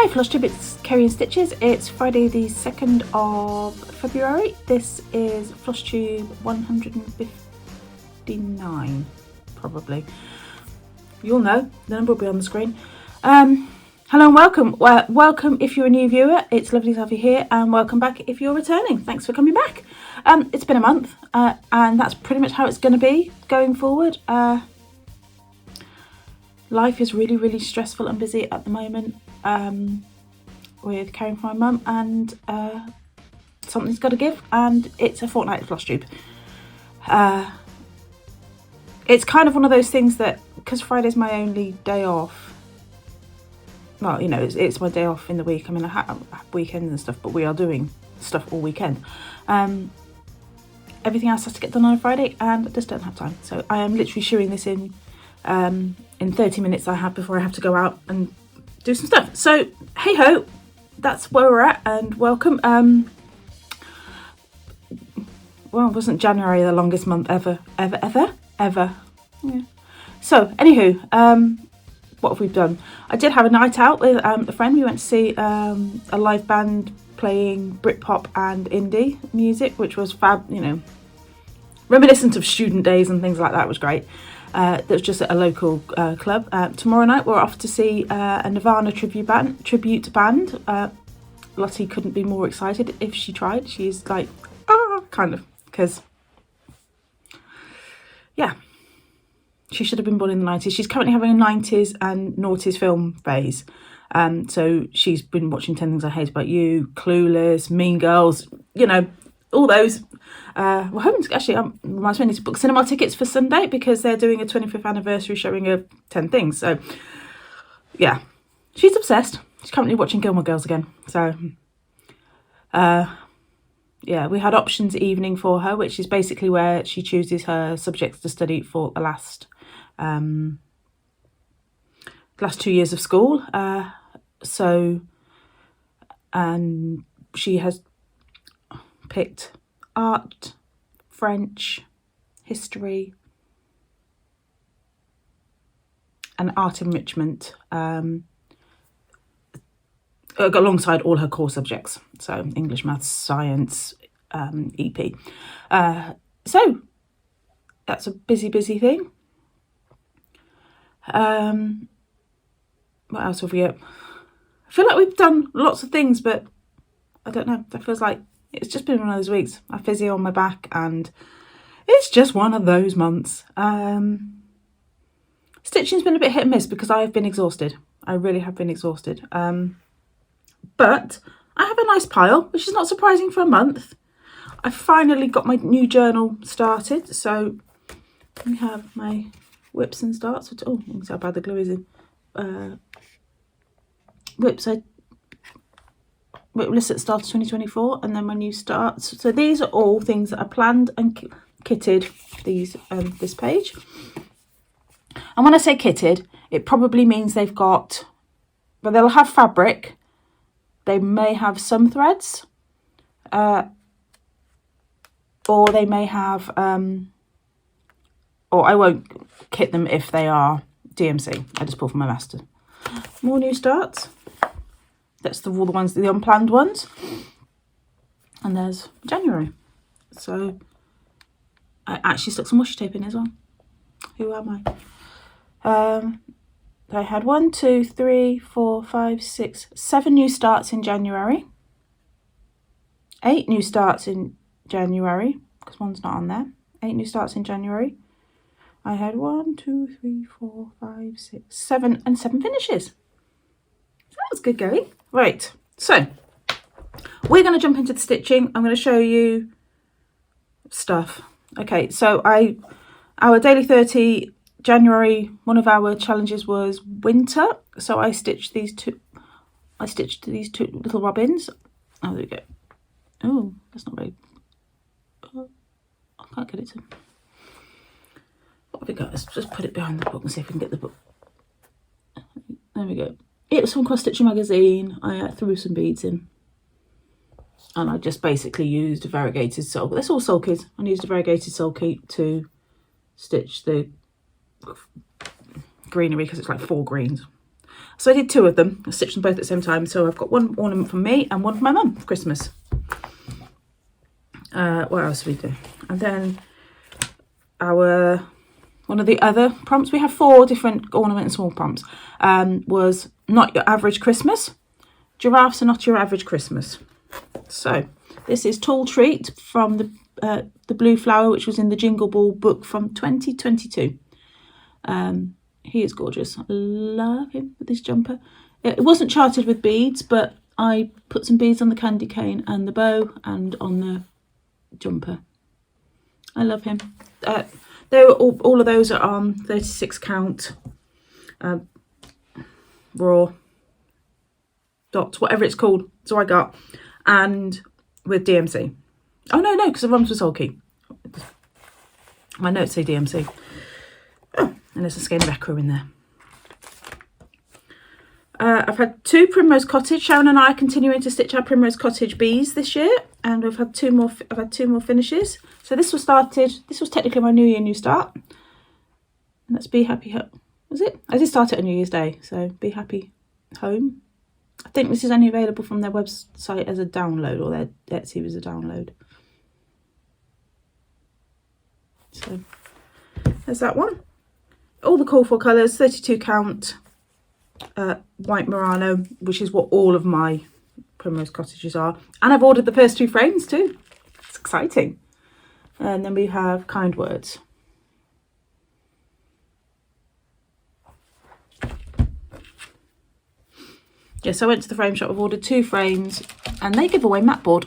Hi Flush Tube, it's Kerry and Stitches. It's Friday the 2nd of February. This is Flush Tube 159, probably. You'll know, the number will be on the screen. Hello and welcome. Welcome if you're a new viewer, it's lovely to have you here, and welcome back if you're returning. Thanks for coming back. It's been a month, and that's pretty much how it's going to be going forward. Life is really, really stressful and busy at the moment. With caring for my mum, and something's got to give, and it's a fortnight Flush Tube. It's kind of one of those things that, because Friday's my only day off, well, you know, it's my day off in the week. I mean, I have weekends and stuff, but we are doing stuff all weekend. Everything else has to get done on a Friday, and I just don't have time. So I am literally shooing this in 30 minutes I have before I have to go out and do some stuff. So hey ho, that's where we're at, and welcome. Well, wasn't January the longest month ever? Yeah. So anywho, what have we done? I did have a night out with a friend. We went to see a live band playing Britpop and indie music, which was fab, you know, reminiscent of student days and things like that. It was great. That was just at a local club. Tomorrow night we're off to see a Nirvana tribute band. Lottie couldn't be more excited if she tried. She's like, kind of, because, yeah, she should have been born in the 90s. She's currently having a 90s and noughties film phase. So she's been watching 10 Things I Hate About You, Clueless, Mean Girls, you know, all those. We're hoping to, actually, reminds me, I need to book cinema tickets for Sunday because they're doing a 25th anniversary showing of 10 Things. So, yeah, she's obsessed. She's currently watching Gilmore Girls again. So, yeah, we had options evening for her, which is basically where she chooses her subjects to study for the last 2 years of school. And she has picked art, French, history, and art enrichment, alongside all her core subjects. So English, maths, science, EP. So that's a busy thing. What else have we got? I feel like we've done lots of things, but I don't know. That feels like it's just been one of those weeks. I have physio on my back, and it's just one of those months. Stitching's been a bit hit and miss because I have been exhausted. I really have been exhausted. But I have a nice pile, which is not surprising for a month. I finally got my new journal started. So we have my whips and starts. Which, oh, you can see how bad the glue is in. Whip list at start of 2024, and then my new starts. So these are all things that are planned and kitted. These this page. And when I say kitted, it probably means they've got, but they'll have fabric. They may have some threads, or they may have, or I won't kit them if they are DMC. I just pull from my master. More new starts. That's all the ones, the unplanned ones. And there's January. So I actually stuck some washi tape in as well. Who am I? I had 1, 2, 3, 4, 5, 6, 7 new starts in January. 8 new starts in January, because one's not on there. 8 new starts in January. I had 1, 2, 3, 4, 5, 6, 7, and 7 finishes. That was good going. Right, so we're going to jump into the stitching. I'm going to show you stuff. Okay, so our daily 30 January, one of our challenges was winter. So I stitched these two little robins. Oh, there we go. Oh, that's not very, oh, I can't get it to. What have we got? Let's just put it behind the book and see if we can get the book. There we go. It was from Cross Stitching Magazine. I threw some beads in. And I just basically used a variegated sulky. That's all sulkies. I used a variegated sulky to stitch the greenery because it's like 4 greens. So I did 2 of them. I stitched them both at the same time. So I've got one ornament from me and one for my mum for Christmas. What else did we do? And then one of the other prompts, we have 4 different ornament and small prompts, was not your average Christmas. Giraffes are not your average Christmas. So this is Tall Treat from the Blue Flower, which was in the Jingle Ball book from 2022. He is gorgeous. I love him with this jumper. It wasn't charted with beads, but I put some beads on the candy cane and the bow and on the jumper. I love him. They were all of those are on 36 count raw dots, whatever it's called, Zweigart, and with DMC. Oh no, because the ones were sulky. My notes say DMC. Oh, and there's a skein of Ecru in there. I've had 2 Primrose Cottage. Sharon and I are continuing to stitch our Primrose Cottage bees this year, and we've had 2 more. I've had 2 more finishes. So this was technically my New Year New Start, and that's Be Happy Home. Was it? I did start it on New Year's Day. So Be Happy Home. I think this is only available from their website as a download, or their Etsy was a download. So there's that one. All the call for colours, 32 count. White Murano, which is what all of my Primrose Cottages are, and I've ordered the first 2 frames too. It's exciting. And then we have Kind Words. Yes, I went to the frame shop. I've ordered 2 frames, and they give away mat board.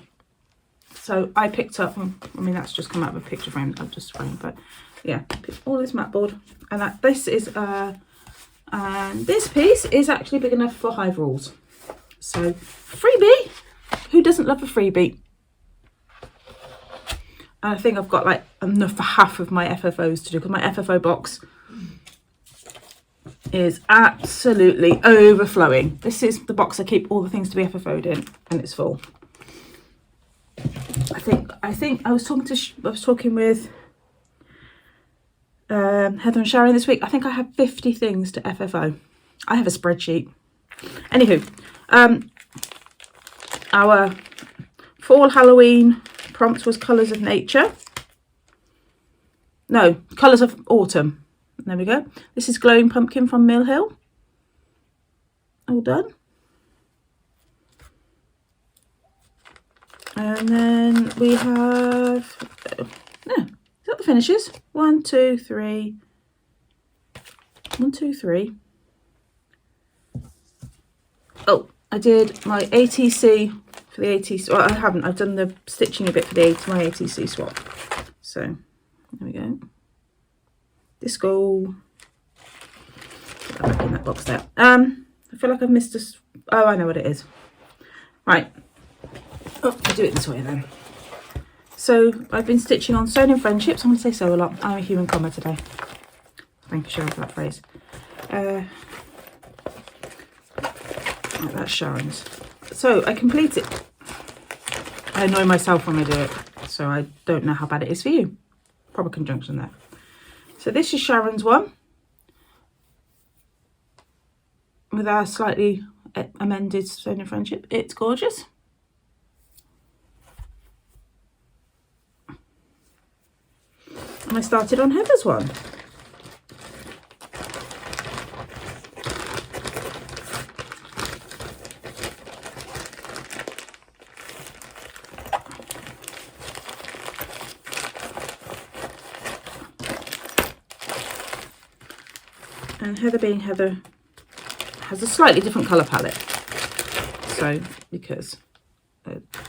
So I picked up. I mean, that's just come out of a picture frame. I've just framed, but yeah, all this mat board, and this is and this piece is actually big enough for Hive rules. So freebie, who doesn't love a freebie? And I think I've got like enough for half of my FFOs to do, because my FFO box is absolutely overflowing. This is the box I keep all the things to be FFO'd in, and it's full. I think I was talking with Heather and Sharon this week. I think I have 50 things to FFO. I have a spreadsheet. Anywho, our fall Halloween prompt was Colours of Nature. No, Colours of Autumn. There we go. This is Glowing Pumpkin from Mill Hill. All done. And then we have, is that the finishes? 1, 2, 3. 1, 2, 3. Oh, I did my ATC for the ATC. Well, I haven't. I've done the stitching a bit for my ATC swap. So there we go. Disco. Put that back in that box there. I feel like I've missed a. Oh, I know what it is. Right. Oh, I'll do it this way then. So I've been stitching on Sewn in Friendships. I'm going to say so a lot. I'm a human comma today. Thank you, Sharon, for that phrase. That's Sharon's. So I complete it. I annoy myself when I do it, so I don't know how bad it is for you. Proper conjunction there. So this is Sharon's one, with our slightly amended Sewn in Friendship. It's gorgeous. And I started on Heather's one. And Heather, being Heather, has a slightly different colour palette. So, because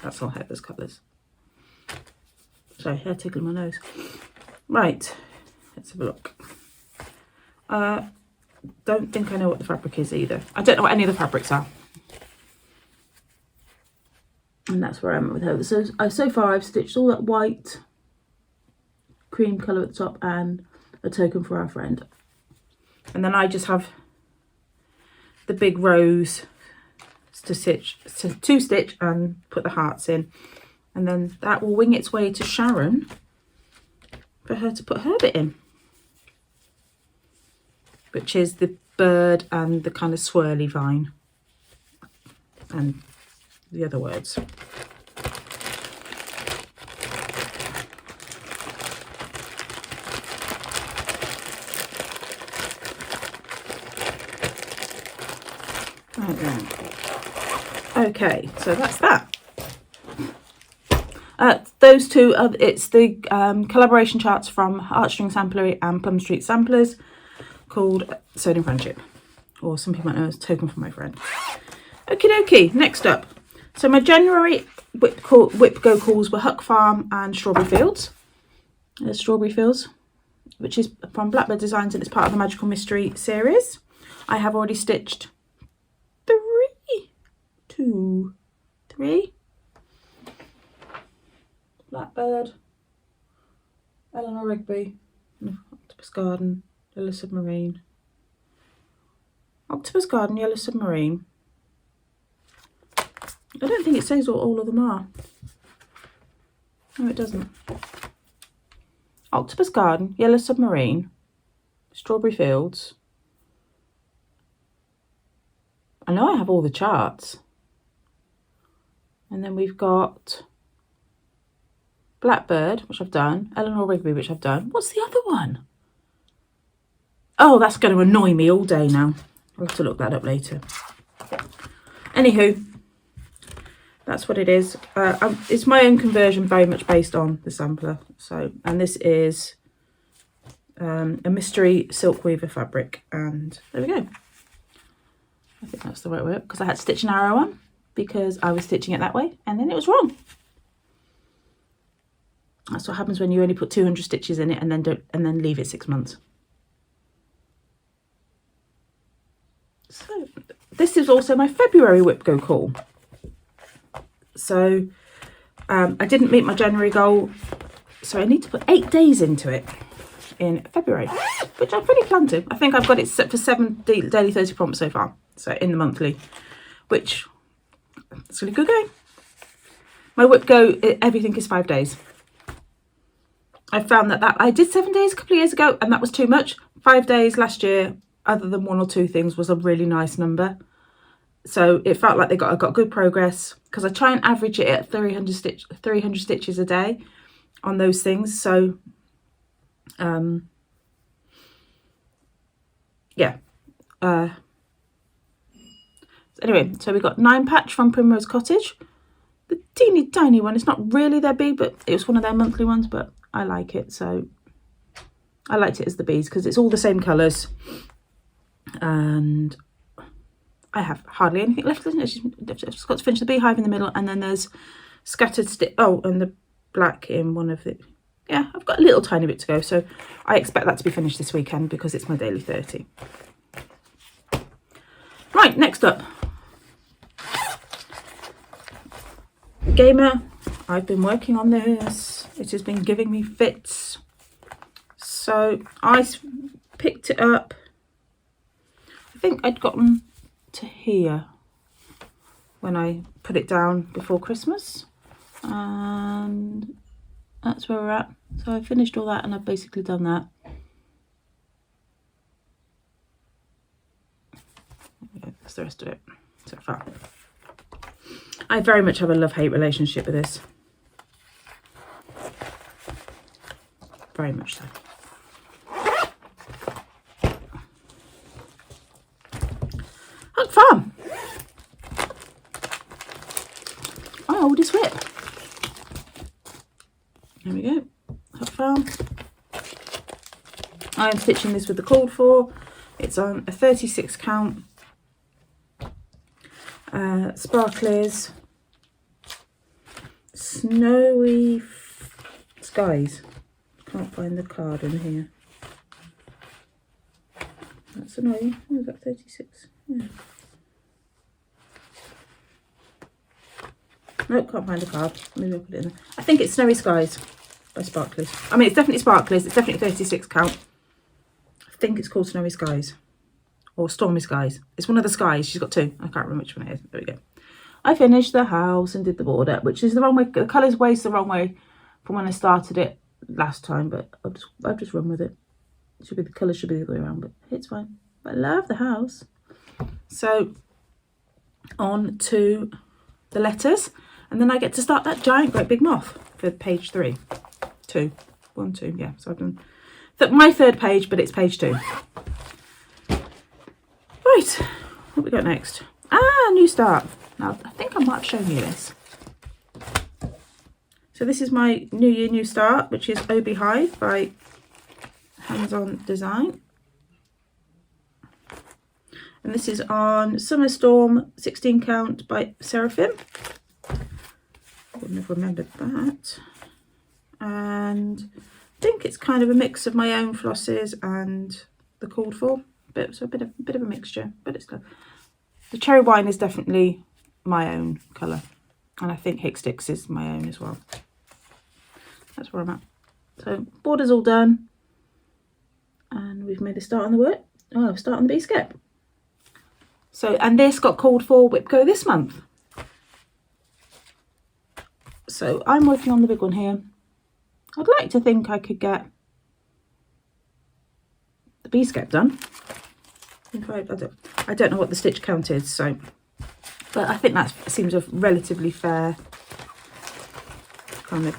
that's all Heather's colours. Sorry, hair tickling my nose. Right, let's have a look. Don't think I know what the fabric is either. I don't know what any of the fabrics are. And that's where I'm at with her. So far I've stitched all that white cream colour at the top and a token for our friend. And then I just have the big rose to stitch and put the hearts in. And then that will wing its way to Sharon for her to put her bit in, which is the bird and the kind of swirly vine and the other words. Okay, so that's that. Those two are, it's the collaboration charts from Heartstring Samplery and Plum Street Samplers called Sewn in Friendship, or some people might know as Token from My Friend. Okie dokie, next up. So my January whip go calls were Huck Farm and Strawberry Fields. Strawberry Fields, which is from Blackbird Designs, and it's part of the Magical Mystery series. I have already stitched three. Blackbird, Eleanor Rigby, Octopus Garden, Yellow Submarine. Octopus Garden, Yellow Submarine. I don't think it says what all of them are. No, it doesn't. Octopus Garden, Yellow Submarine, Strawberry Fields. I know I have all the charts. And then we've got Blackbird, which I've done. Eleanor Rigby, which I've done. What's the other one? Oh, that's going to annoy me all day now. I'll have to look that up later. Anywho, that's what it is. It's my own conversion, very much based on the sampler. So, and this is a mystery Silkweaver fabric. And there we go. I think that's the right way up, because I had to stitch an arrow on because I was stitching it that way and then it was wrong. That's what happens when you only put 200 stitches in it and then leave it 6 months. So this is also my February whip go call. So I didn't meet my January goal, so I need to put 8 days into it in February, which I'm pretty planned to. I think I've got it set for 7 daily 30 prompts so far, so in the monthly, which it's really good going. My whip go, everything is 5 days. I found that I did 7 days a couple of years ago and that was too much. 5 days last year, other than 1 or 2 things, was a really nice number. So it felt like I got good progress, because I try and average it at 300 stitches a day on those things. So yeah. Anyway, so we got 9 patch from Primrose Cottage. The teeny tiny one. It's not really their big, but it was one of their monthly ones, but I like it. So I liked it as the bees because it's all the same colours. And I have hardly anything left, isn't it? I've just got to finish the beehive in the middle, and then there's scattered and the black in one of the... Yeah, I've got a little tiny bit to go, so I expect that to be finished this weekend because it's my daily 30. Right, next up. Gamer, I've been working on this. It has been giving me fits. So I picked it up. I think I'd gotten to here when I put it down before Christmas. And that's where we're at. So I finished all that and I've basically done that. That's the rest of it so far. I very much have a love-hate relationship with this. Very much so. Huck Farm. My oldest whip. There we go. Huck Farm. I am stitching this with the called for. It's on a 36 count. Sparklies. Snowy skies. Can't find the card in here. That's annoying. Oh, is that 36? Yeah. Nope, can't find the card. Maybe I'll put it in there. I think it's Snowy Skies by Sparklies. I mean, it's definitely Sparklies. It's definitely 36 count. I think it's called Snowy Skies. Or Stormy Skies. It's one of the skies. She's got 2. I can't remember which one it is. There we go. I finished the house and did the border, which is the wrong way. The colour's way the wrong way from when I started it last time, but I've just run with it. The colour should be the other way around, but it's fine. but I love the house. So on to the letters, and then I get to start that giant great big moth for page 3. 2. 1, 2, yeah. So I've done my third page, but it's page 2. Right, what we got next? New start. Now, I think I might have shown you this. So this is my New Year, New Start, which is Obi Hive by Hands-On Design. And this is on Summer Storm 16 count by Seraphim. I wouldn't have remembered that. And I think it's kind of a mix of my own flosses and the called for. So a bit of a mixture, but it's good. The cherry wine is definitely my own colour, and I think Hick Sticks is my own as well. That's where I'm at. So border's all done, and we've made a start on the work. Oh, start on the bee skip. So, and this got called for Whipco this month. So I'm working on the big one here. I'd like to think I could get the bee skip done. I don't know what the stitch count is, so, but I think that seems a relatively fair kind of.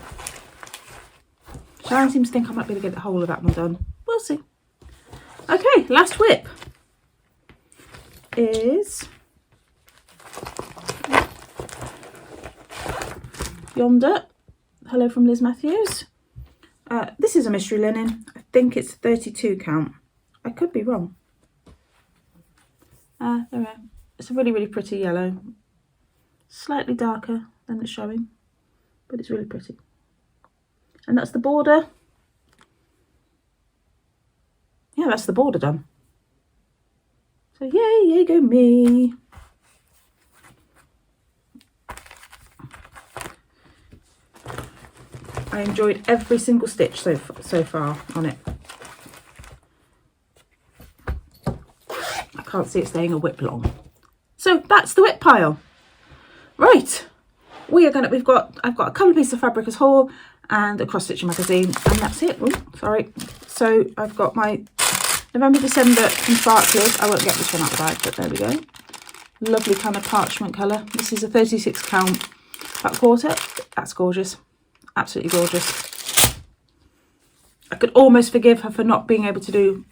Sharon seems to think I might be able to get the whole of that one done. We'll see. Okay, last whip is Yonder. Hello from Liz Matthews. This is a mystery linen. I think it's 32 count. I could be wrong. There we go. It's a really, really pretty yellow. Slightly darker than it's showing, but it's really pretty. And that's the border. Yeah, that's the border done. So yay go me. I enjoyed every single stitch so far on it. Can't see it staying a whip long. So that's the whip pile. Right, I've got a couple of pieces of fabric as haul and a cross stitching magazine, and that's it. Oh, sorry. So I've got my November, December from Sparklers. I won't get this one out of the bag, but there we go. Lovely kind of parchment colour. This is a 36 count back quarter. That's gorgeous. Absolutely gorgeous. I could almost forgive her for not being able to do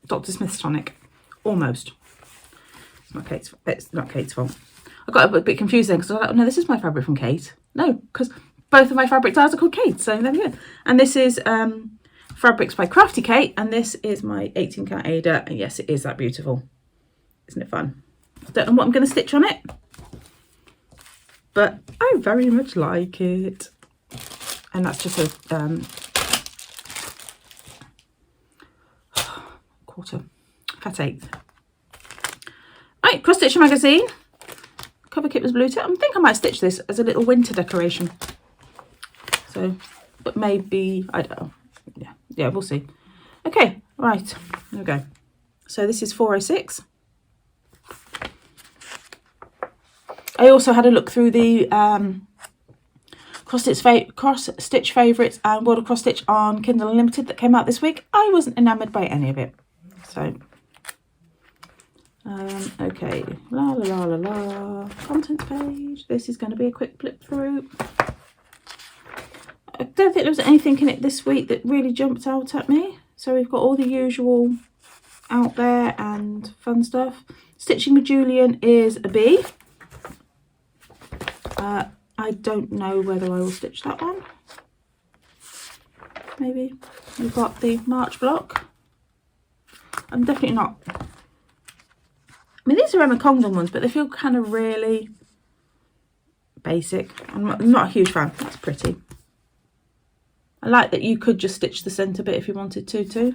Dr. Smith's tonic. Almost. It's not Kate's fault. I got a bit confused then because I was like, oh, no, this is my fabric from Kate. No, because both of my fabric dyes are called Kate. So there we go. And this is Fabrics by Crafty Kate. And this is my 18 count Ada. And yes, it is that beautiful. Isn't it fun? I don't know what I'm going to stitch on it, but I very much like it. And that's just a quarter, fat eighth. Right, cross stitching magazine. Cover kit was blue tip. I think I might stitch this as a little winter decoration. So, but maybe, I don't know. Yeah, we'll see. Okay, right, there we go. So this is 406. I also had a look through the cross stitch favourites and World of Cross Stitch on Kindle Unlimited that came out this week. I wasn't enamoured by any of it. So, okay, la la la la la. Contents page. This is going to be a quick flip through. I don't think there was anything in it this week that really jumped out at me. So we've got all the usual out there and fun stuff. Stitching with Julian is a B. I don't know whether I will stitch that one. Maybe. We've got the March block. I'm definitely not. I mean, these are Emma Congdon ones, but they feel kind of really basic. I'm not a huge fan. That's pretty. I like that you could just stitch the centre bit if you wanted to too.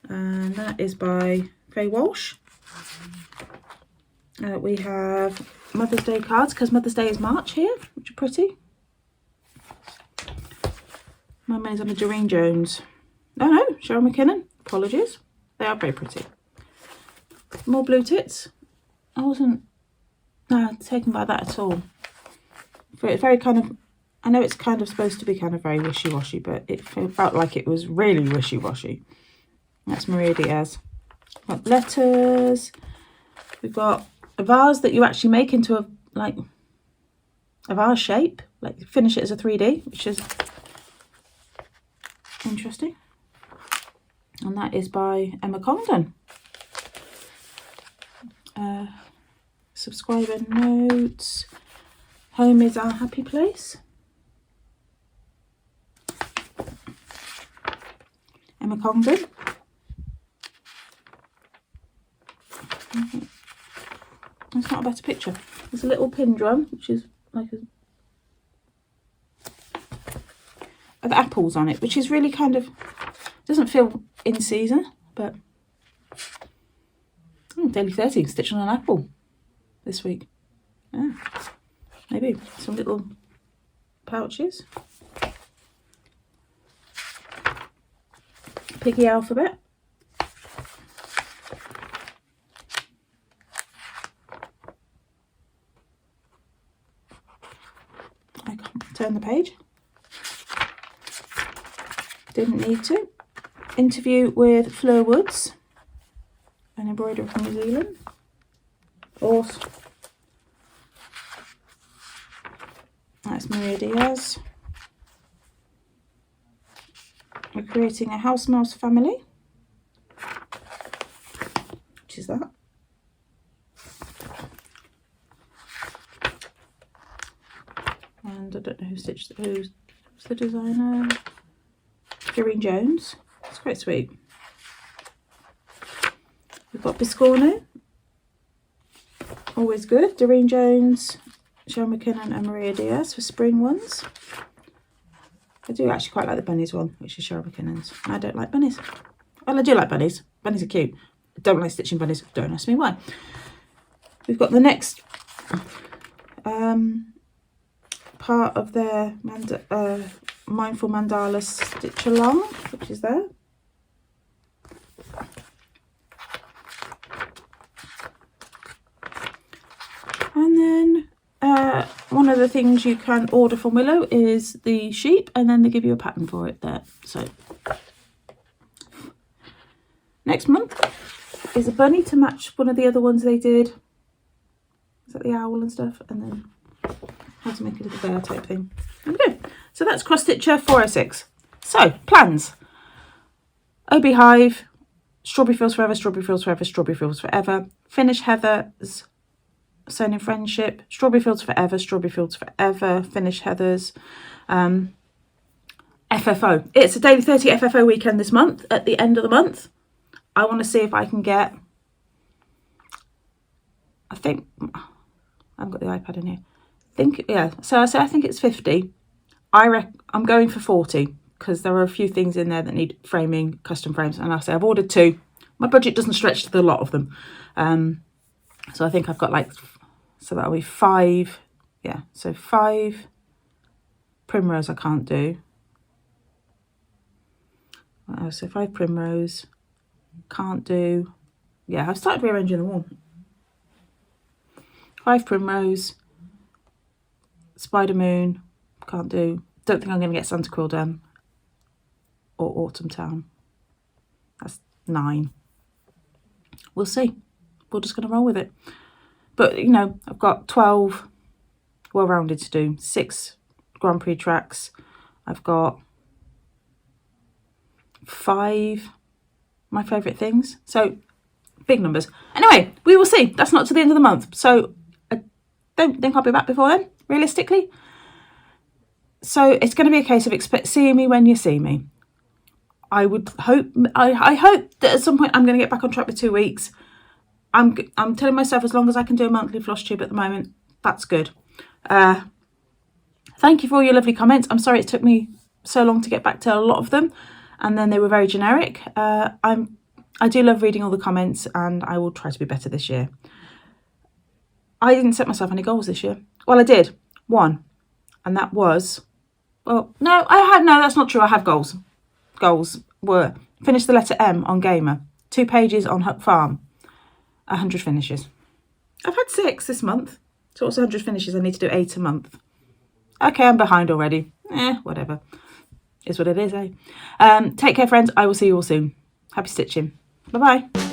And that is by Faye Walsh. We have Mother's Day cards, because Mother's Day is March here, which are pretty. My money's on the Doreen Jones. Oh no, Sharon McKinnon. Apologies. They are very pretty. More blue tits. I wasn't taken by that at all. Very kind of, I know it's kind of supposed to be kind of very wishy-washy, but it felt like it was really wishy-washy. That's Maria Diaz. Got letters. We've got a vase that you actually make into a vase shape, like finish it as a 3D, which is interesting. And that is by Emma Condon. Subscriber notes. Home is our happy place. Emma Condon. That's not a better picture. There's a little pin drum, which is like of apples on it, which is really kind of, doesn't feel in season, but daily 30 stitched on an apple this week. Yeah, maybe some little pouches. Piggy alphabet. I can't turn the page. Didn't need to. Interview with Fleur Woods, an embroiderer from New Zealand. Awesome. That's Maria Diaz. We're creating a house mouse family, which is that. And I don't know who's the designer. Doreen Jones. It's quite sweet. We've got Biscorno. Always good. Doreen Jones, Sharon McKinnon and Maria Diaz for spring ones. I do actually quite like the bunnies one, which is Sharon McKinnon's. I don't like bunnies. Well, I do like bunnies. Bunnies are cute. I don't like stitching bunnies. Don't ask me why. We've got the next part of their Mindful Mandala Stitch Along, which is there. And then one of the things you can order from Willow is the sheep, and then they give you a pattern for it there. So next month is a bunny to match one of the other ones they did. Is that the owl and stuff? And then how to make a little bear type thing. Okay, so that's Cross Stitcher 406. So plans: OB Hive, Strawberry Fields Forever, Strawberry Fields Forever, Strawberry Fields Forever, Finish Heather's Sewn in Friendship, Strawberry Fields Forever, Strawberry Fields Forever, Finish Heather's, FFO. It's a daily 30 FFO weekend this month. At the end of the month, I want to see if I can get, I think, I haven't got the iPad in here. So I think it's 50. I'm going for 40 because there are a few things in there that need framing, custom frames, and I've ordered 2. My budget doesn't stretch to the lot of them. So I think I've got so that'll be 5. Yeah, so 5 Primrose I can't do. So 5 Primrose, can't do. Yeah, I've started rearranging the wall. 5 Primrose, Spider Moon, can't do. Don't think I'm going to get Santa Quill done. Or Autumn Town. That's 9. We'll see. We're just going to roll with it. But, you know, I've got 12 well-rounded to do. 6 Grand Prix tracks. I've got 5 my favourite things. So, big numbers. Anyway, we will see. That's not to the end of the month. So, I don't think I'll be back before then, realistically. So, it's going to be a case of seeing me when you see me. I hope that at some point I'm going to get back on track with 2 weeks. I'm telling myself as long as I can do a monthly floss tube at the moment, that's good. Thank you for all your lovely comments. I'm sorry it took me so long to get back to a lot of them, and then they were very generic. I do love reading all the comments, and I will try to be better this year. I didn't set myself any goals this year. Well, I did. 1. And that was, well, no, that's not true. I have goals. Goals were finish the letter M on Gamer, 2 pages on Huck Farm, 100 finishes. I've had 6 this month. So what's 100 finishes? I need to do 8 a month. Okay, I'm behind already. Whatever. Is what it is, eh? Take care, friends. I will see you all soon. Happy stitching. Bye-bye.